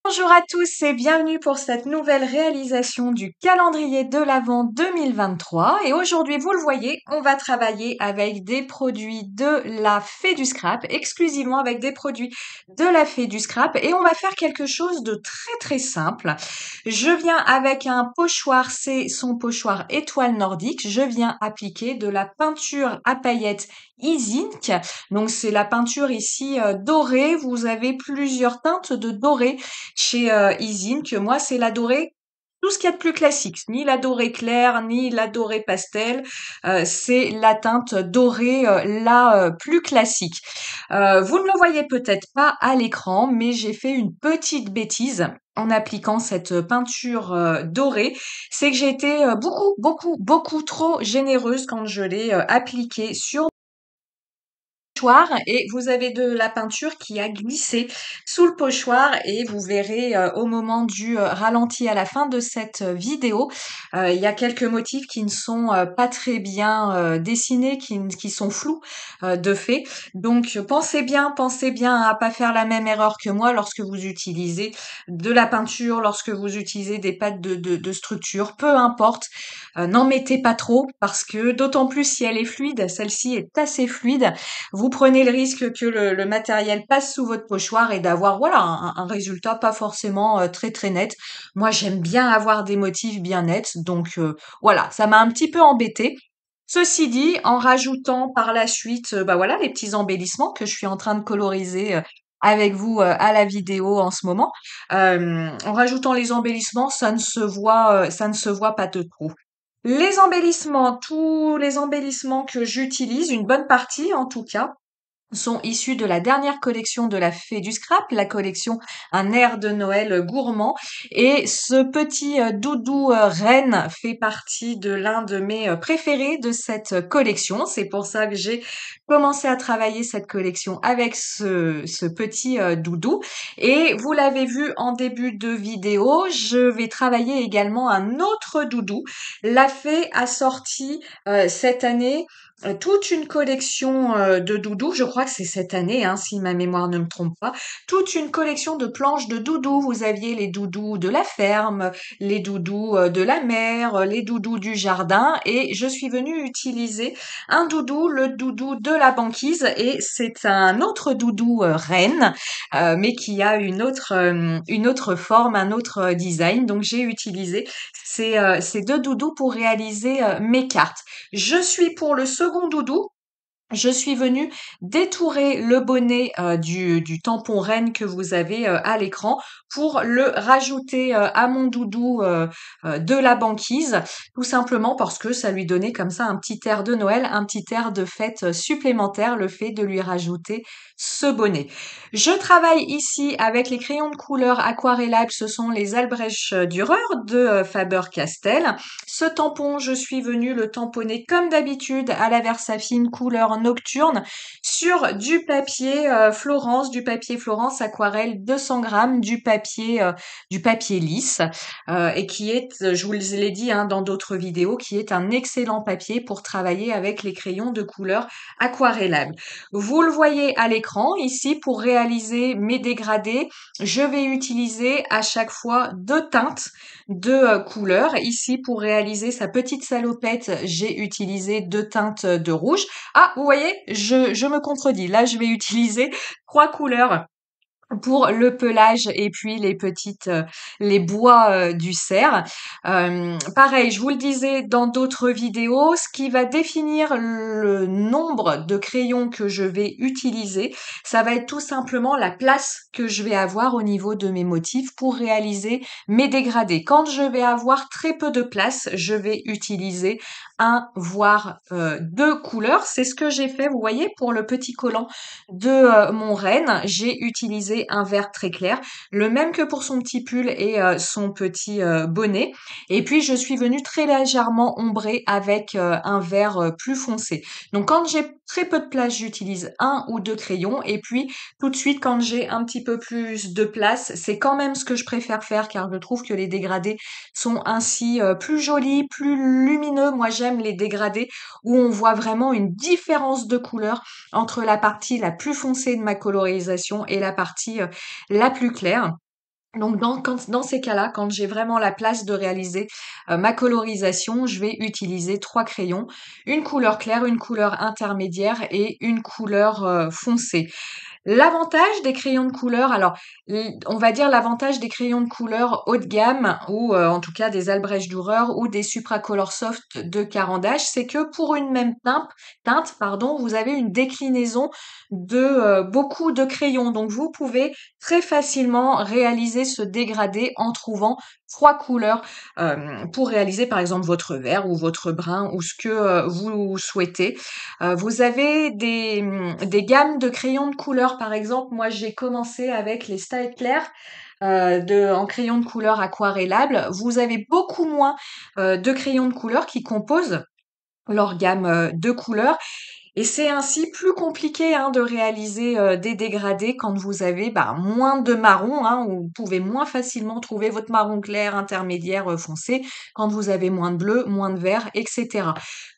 Bonjour à tous et bienvenue pour cette nouvelle réalisation du calendrier de l'Avent 2023. Et aujourd'hui, vous le voyez, on va travailler avec des produits de la Fée du Scrap, exclusivement avec des produits de la Fée du Scrap. Et on va faire quelque chose de très très simple. Je viens avec un pochoir, c'est son pochoir étoile nordique. Je viens appliquer de la peinture à paillettes Easy Ink. Donc c'est la peinture ici dorée. Vous avez plusieurs teintes de doré chez Isin, que moi c'est la dorée, tout ce qu'il y a de plus classique, ni la dorée claire, ni la dorée pastel, c'est la teinte dorée la plus classique. Vous ne le voyez peut-être pas à l'écran, mais j'ai fait une petite bêtise en appliquant cette peinture dorée, c'est que j'ai été beaucoup trop généreuse quand je l'ai appliquée sur pochoir et vous avez de la peinture qui a glissé sous le pochoir et vous verrez au moment du ralenti à la fin de cette vidéo, il y a quelques motifs qui ne sont pas très bien dessinés, qui sont flous de fait. Donc pensez bien à pas faire la même erreur que moi lorsque vous utilisez de la peinture, lorsque vous utilisez des pâtes de structure, peu importe. N'en mettez pas trop parce que d'autant plus si elle est fluide, celle-ci est assez fluide, vous prenez le risque que le matériel passe sous votre pochoir et d'avoir voilà un résultat pas forcément très net. Moi, j'aime bien avoir des motifs bien nets, donc voilà, ça m'a un petit peu embêtée. Ceci dit, en rajoutant par la suite, bah voilà, les petits embellissements que je suis en train de coloriser avec vous à la vidéo en ce moment, en rajoutant les embellissements, ça ne se voit pas de trop. Les embellissements, tous les embellissements que j'utilise, une bonne partie en tout cas, sont issus de la dernière collection de la Fée du Scrap, la collection Un air de Noël gourmand. Et ce petit doudou reine fait partie de l'un de mes préférés de cette collection. C'est pour ça que j'ai commencé à travailler cette collection avec ce petit doudou. Et vous l'avez vu en début de vidéo, je vais travailler également un autre doudou. La Fée a sorti cette année toute une collection de doudous, je crois que c'est cette année, hein, si ma mémoire ne me trompe pas, toute une collection de planches de doudous. Vous aviez les doudous de la ferme, les doudous de la mer, les doudous du jardin, et je suis venue utiliser un doudou, le doudou de la banquise, et c'est un autre doudou reine, mais qui a une autre forme, un autre design. Donc j'ai utilisé ces deux doudous pour réaliser mes cartes. Je suis pour le second doudou. Je suis venue détourer le bonnet du tampon reine que vous avez à l'écran pour le rajouter à mon doudou de la banquise, tout simplement parce que ça lui donnait comme ça un petit air de Noël, un petit air de fête supplémentaire, le fait de lui rajouter ce bonnet. Je travaille ici avec les crayons de couleur aquarellables, ce sont les Albrecht Dürer de Faber-Castell. Ce tampon, je suis venue le tamponner comme d'habitude à la Versafine couleur nocturne sur du papier Florence aquarelle 200 grammes, du papier lisse et qui est, je vous l'ai dit hein, dans d'autres vidéos, qui est un excellent papier pour travailler avec les crayons de couleur aquarellables. Vous le voyez à l'écran ici pour réaliser mes dégradés, je vais utiliser à chaque fois deux teintes de couleurs. Ici, pour réaliser sa petite salopette, j'ai utilisé deux teintes de rouge. Ah, vous voyez, je me contredis. Là, je vais utiliser trois couleurs pour le pelage et puis les bois du cerf. Pareil, je vous le disais dans d'autres vidéos, ce qui va définir le nombre de crayons que je vais utiliser, ça va être tout simplement la place que je vais avoir au niveau de mes motifs pour réaliser mes dégradés. Quand je vais avoir très peu de place, je vais utiliser un voire deux couleurs. C'est ce que j'ai fait, vous voyez, pour le petit collant de mon renne, j'ai utilisé un vert très clair, le même que pour son petit pull et son petit bonnet. Et puis je suis venue très légèrement ombrer avec un vert plus foncé. Donc quand j'ai très peu de place, j'utilise un ou deux crayons. Et puis tout de suite, quand j'ai un petit peu plus de place, c'est quand même ce que je préfère faire car je trouve que les dégradés sont ainsi plus jolis, plus lumineux. Moi j'aime les dégradés où on voit vraiment une différence de couleur entre la partie la plus foncée de ma colorisation et la partie la plus claire. Donc dans ces cas-là, quand j'ai vraiment la place de réaliser, ma colorisation, je vais utiliser 3 crayons, une couleur claire, une couleur intermédiaire et une couleur, foncée. L'avantage des crayons de couleur, alors on va dire l'avantage des crayons de couleur haut de gamme ou en tout cas des Albrecht Dürer ou des Supracolor Soft de Caran d'Ache, c'est que pour une même teinte, pardon, vous avez une déclinaison de beaucoup de crayons. Donc vous pouvez très facilement réaliser ce dégradé en trouvant 3 couleurs pour réaliser par exemple votre vert ou votre brun ou ce que vous souhaitez. Vous avez des gammes de crayons de couleur, par exemple, moi j'ai commencé avec les Style Clair en crayon de couleur aquarellable. Vous avez beaucoup moins de crayons de couleur qui composent leur gamme de couleurs et c'est ainsi plus compliqué hein, de réaliser des dégradés quand vous avez moins de marron, hein, où vous pouvez moins facilement trouver votre marron clair, intermédiaire, foncé, quand vous avez moins de bleu, moins de vert, etc.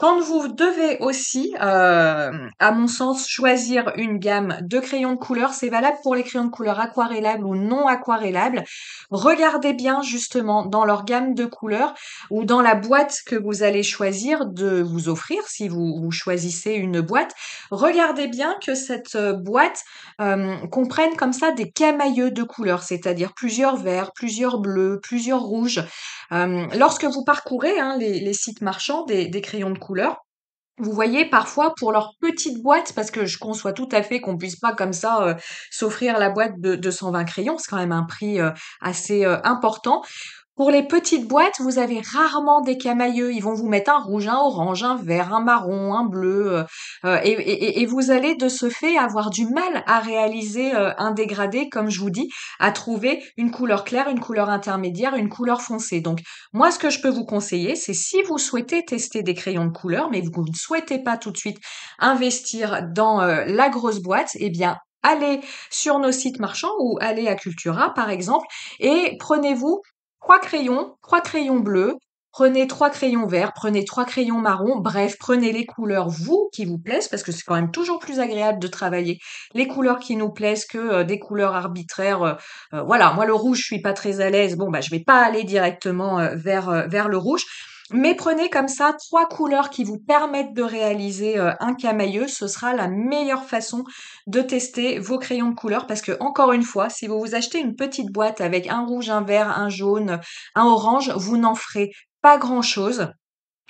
Quand vous devez aussi, à mon sens, choisir une gamme de crayons de couleur, c'est valable pour les crayons de couleur aquarellables ou non aquarellables. Regardez bien justement dans leur gamme de couleurs ou dans la boîte que vous allez choisir de vous offrir si vous choisissez une boîte. Regardez bien que cette boîte comprenne comme ça des camailleux de couleurs, c'est-à-dire plusieurs verts, plusieurs bleus, plusieurs rouges. Lorsque vous parcourez hein, les sites marchands des crayons de couleur, vous voyez parfois pour leur petite boîte, parce que je conçois tout à fait qu'on puisse pas comme ça s'offrir la boîte de 120 crayons, c'est quand même un prix assez important. Pour les petites boîtes, vous avez rarement des camailleux. Ils vont vous mettre un rouge, un orange, un vert, un marron, un bleu, et vous allez de ce fait avoir du mal à réaliser un dégradé, comme je vous dis, à trouver une couleur claire, une couleur intermédiaire, une couleur foncée. Donc moi, ce que je peux vous conseiller, c'est si vous souhaitez tester des crayons de couleur, mais vous ne souhaitez pas tout de suite investir dans la grosse boîte, eh bien allez sur nos sites marchands ou allez à Cultura, par exemple, et prenez-vous 3 crayons bleus, prenez 3 crayons verts, prenez 3 crayons marrons, bref, prenez les couleurs vous qui vous plaisent parce que c'est quand même toujours plus agréable de travailler les couleurs qui nous plaisent que des couleurs arbitraires. Voilà, moi le rouge, je suis pas très à l'aise. Bon, bah je vais pas aller directement vers le rouge. Mais prenez comme ça 3 couleurs qui vous permettent de réaliser un camailleux. Ce sera la meilleure façon de tester vos crayons de couleur parce que encore une fois, si vous vous achetez une petite boîte avec un rouge, un vert, un jaune, un orange, vous n'en ferez pas grand-chose.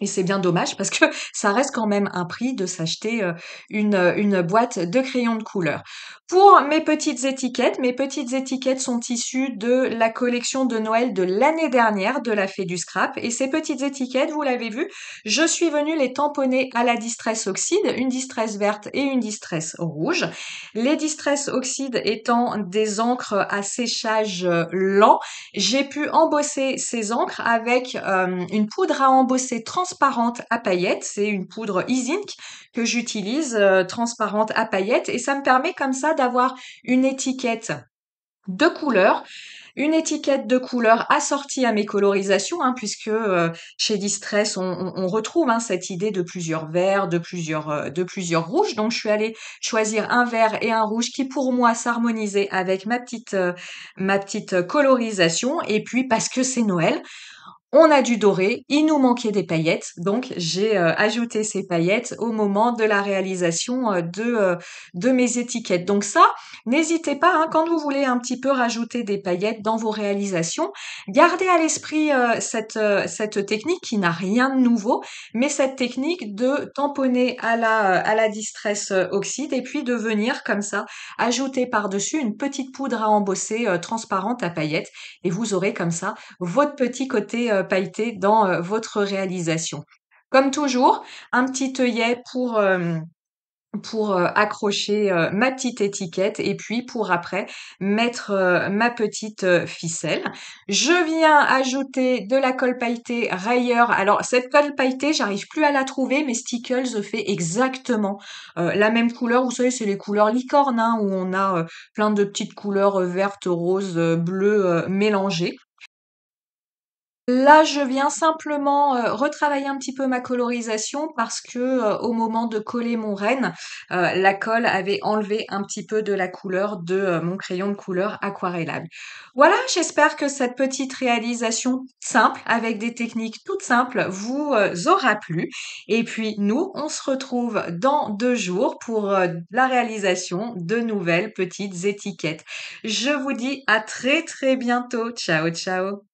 Et c'est bien dommage parce que ça reste quand même un prix de s'acheter une boîte de crayons de couleur. Pour mes petites étiquettes sont issues de la collection de Noël de l'année dernière de la Fée du Scrap. Et ces petites étiquettes, vous l'avez vu, je suis venue les tamponner à la Distress Oxide, une Distress verte et une Distress rouge. Les Distress Oxide étant des encres à séchage lent, j'ai pu embosser ces encres avec une poudre à embosser transparente à paillettes. C'est une poudre e-zinc que j'utilise, transparente à paillettes, et ça me permet comme ça d'avoir une étiquette de couleur, une étiquette de couleur assortie à mes colorisations, hein, puisque chez Distress on retrouve hein, cette idée de plusieurs verts, de plusieurs rouges. Donc je suis allée choisir un vert et un rouge qui pour moi s'harmonisaient avec ma petite colorisation. Et puis parce que c'est Noël, on a du doré, il nous manquait des paillettes, donc j'ai ajouté ces paillettes au moment de la réalisation de mes étiquettes. Donc ça, n'hésitez pas, hein, quand vous voulez un petit peu rajouter des paillettes dans vos réalisations, gardez à l'esprit cette technique qui n'a rien de nouveau, mais cette technique de tamponner à la Distress Oxide et puis de venir comme ça ajouter par-dessus une petite poudre à embosser transparente à paillettes et vous aurez comme ça votre petit côté pailleté dans votre réalisation. Comme toujours, un petit œillet pour accrocher ma petite étiquette et puis pour après mettre ma petite ficelle. Je viens ajouter de la colle pailletée Rayer. Alors cette colle pailletée, j'arrive plus à la trouver, mais Stickles fait exactement la même couleur. Vous savez, c'est les couleurs licorne hein, où on a plein de petites couleurs vertes, roses, bleues mélangées. Là, je viens simplement, retravailler un petit peu ma colorisation parce que, au moment de coller mon renne, la colle avait enlevé un petit peu de la couleur de, mon crayon de couleur aquarellable. Voilà, j'espère que cette petite réalisation simple, avec des techniques toutes simples, vous, aura plu et puis nous, on se retrouve dans 2 jours pour, la réalisation de nouvelles petites étiquettes. Je vous dis à très, très bientôt. Ciao, ciao.